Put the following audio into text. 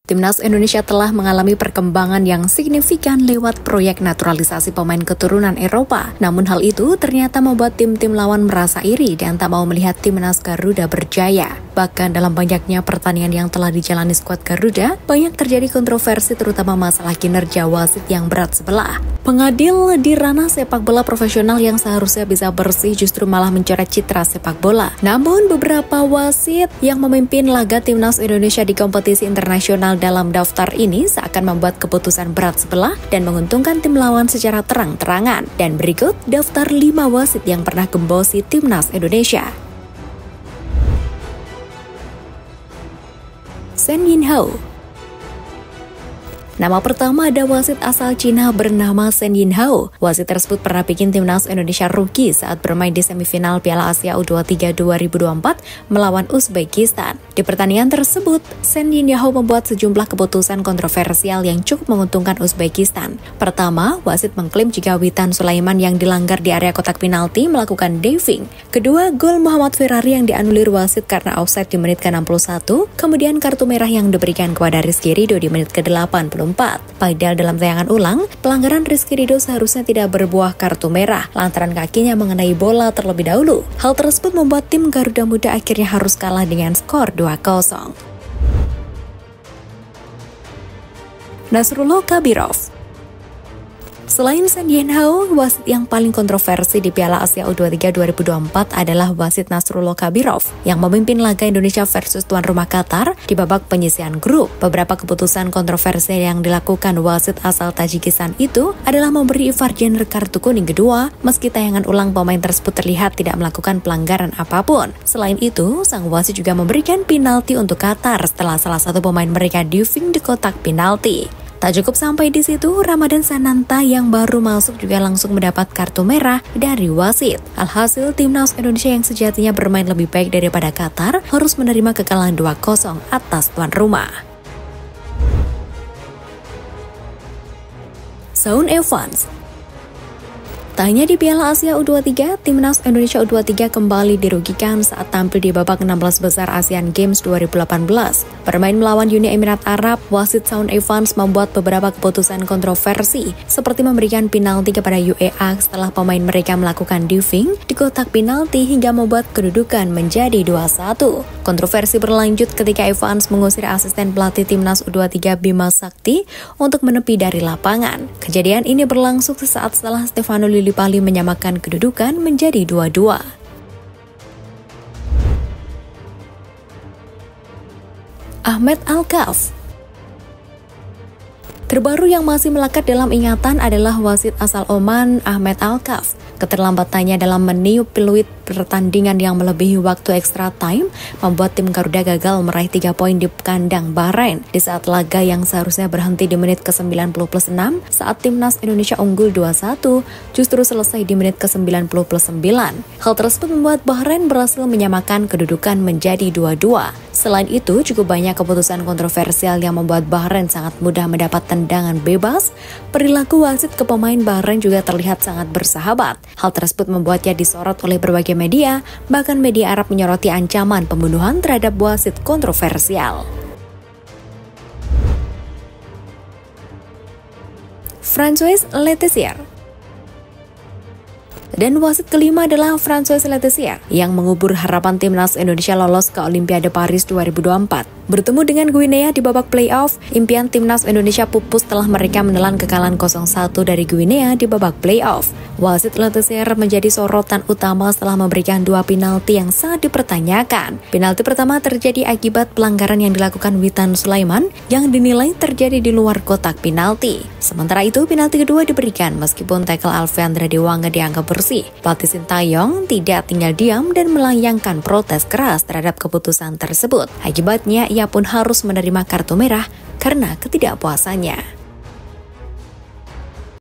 Timnas Indonesia telah mengalami perkembangan yang signifikan lewat proyek naturalisasi pemain keturunan Eropa. Namun hal itu ternyata membuat tim-tim lawan merasa iri dan tak mau melihat Timnas Garuda berjaya. Bahkan dalam banyaknya pertandingan yang telah dijalani skuad Garuda, banyak terjadi kontroversi terutama masalah kinerja wasit yang berat sebelah. Pengadil di ranah sepak bola profesional yang seharusnya bisa bersih justru malah mencoret citra sepak bola. Namun beberapa wasit yang memimpin laga Timnas Indonesia di kompetisi internasional dalam daftar ini seakan membuat keputusan berat sebelah dan menguntungkan tim lawan secara terang-terangan. Dan berikut daftar 5 wasit yang pernah gembosi Timnas Indonesia. Shen Yinhao. Nama pertama ada wasit asal Cina bernama Shen Yinhao. Wasit tersebut pernah bikin Timnas Indonesia rugi saat bermain di semifinal Piala Asia U23 2024 melawan Uzbekistan. Di pertandingan tersebut, Shen Yinhao membuat sejumlah keputusan kontroversial yang cukup menguntungkan Uzbekistan. Pertama, wasit mengklaim jika Witan Sulaiman yang dilanggar di area kotak penalti melakukan diving. Kedua, gol Muhammad Ferrari yang dianulir wasit karena offside di menit ke-61. Kemudian kartu merah yang diberikan kepada Rizky Ridho di menit ke-84. Padahal dalam tayangan ulang, pelanggaran Rizky Ridho seharusnya tidak berbuah kartu merah lantaran kakinya mengenai bola terlebih dahulu. Hal tersebut membuat tim Garuda Muda akhirnya harus kalah dengan skor 2-0. Nasrullah Kabirov. Selain Shen Yinhao, wasit yang paling kontroversi di Piala Asia U23 2024 adalah wasit Nasrullah Kabirov yang memimpin laga Indonesia versus tuan rumah Qatar di babak penyisihan grup. Beberapa keputusan kontroversial yang dilakukan wasit asal Tajikistan itu adalah memberi VAR genre kartu kuning kedua, meski tayangan ulang pemain tersebut terlihat tidak melakukan pelanggaran apapun. Selain itu, sang wasit juga memberikan penalti untuk Qatar setelah salah satu pemain mereka diving di kotak penalti. Tak cukup sampai di situ, Ramadan Sananta yang baru masuk juga langsung mendapat kartu merah dari wasit. Alhasil, Timnas Indonesia yang sejatinya bermain lebih baik daripada Qatar harus menerima kekalahan 2-0 atas tuan rumah. Shaun Evans. Tak hanya di Piala Asia U23, Timnas Indonesia U23 kembali dirugikan saat tampil di babak 16 besar Asian Games 2018. Bermain melawan Uni Emirat Arab, wasit Shaun Evans membuat beberapa keputusan kontroversi, seperti memberikan penalti kepada UEA setelah pemain mereka melakukan diving di kotak penalti hingga membuat kedudukan menjadi 2-1. Kontroversi berlanjut ketika Evans mengusir asisten pelatih Timnas U23 Bima Sakti untuk menepi dari lapangan. Kejadian ini berlangsung sesaat setelah Stefano Lillipali menyamakan kedudukan menjadi 2-2. Ahmed Alkaf. Terbaru yang masih melekat dalam ingatan adalah wasit asal Oman Ahmed Alkaf. Keterlambatannya dalam meniup peluit pertandingan yang melebihi waktu extra time membuat tim Garuda gagal meraih 3 poin di kandang Bahrain di saat laga yang seharusnya berhenti di menit ke-90+6 saat Timnas Indonesia unggul 2-1 justru selesai di menit ke-90+9. Hal tersebut membuat Bahrain berhasil menyamakan kedudukan menjadi 2-2. Selain itu, cukup banyak keputusan kontroversial yang membuat Bahrain sangat mudah mendapat tendangan bebas. Perilaku wasit ke pemain Bahrain juga terlihat sangat bersahabat. Hal tersebut membuatnya disorot oleh berbagai media, bahkan media Arab menyoroti ancaman pembunuhan terhadap wasit kontroversial. François Letessier. Dan wasit kelima adalah François Letessier yang mengubur harapan Timnas Indonesia lolos ke Olimpiade Paris 2024. Bertemu dengan Guinea di babak playoff, impian Timnas Indonesia pupus setelah mereka menelan kekalahan 0-1 dari Guinea di babak playoff. Wasit Letessier menjadi sorotan utama setelah memberikan 2 penalti yang sangat dipertanyakan. Penalti pertama terjadi akibat pelanggaran yang dilakukan Witan Sulaiman yang dinilai terjadi di luar kotak penalti. Sementara itu, penalti kedua diberikan meskipun tackle Alfeandra Dewanga dianggap bersih. Pelatih Sintayong tidak tinggal diam dan melayangkan protes keras terhadap keputusan tersebut. Akibatnya, ia pun harus menerima kartu merah karena ketidakpuasannya.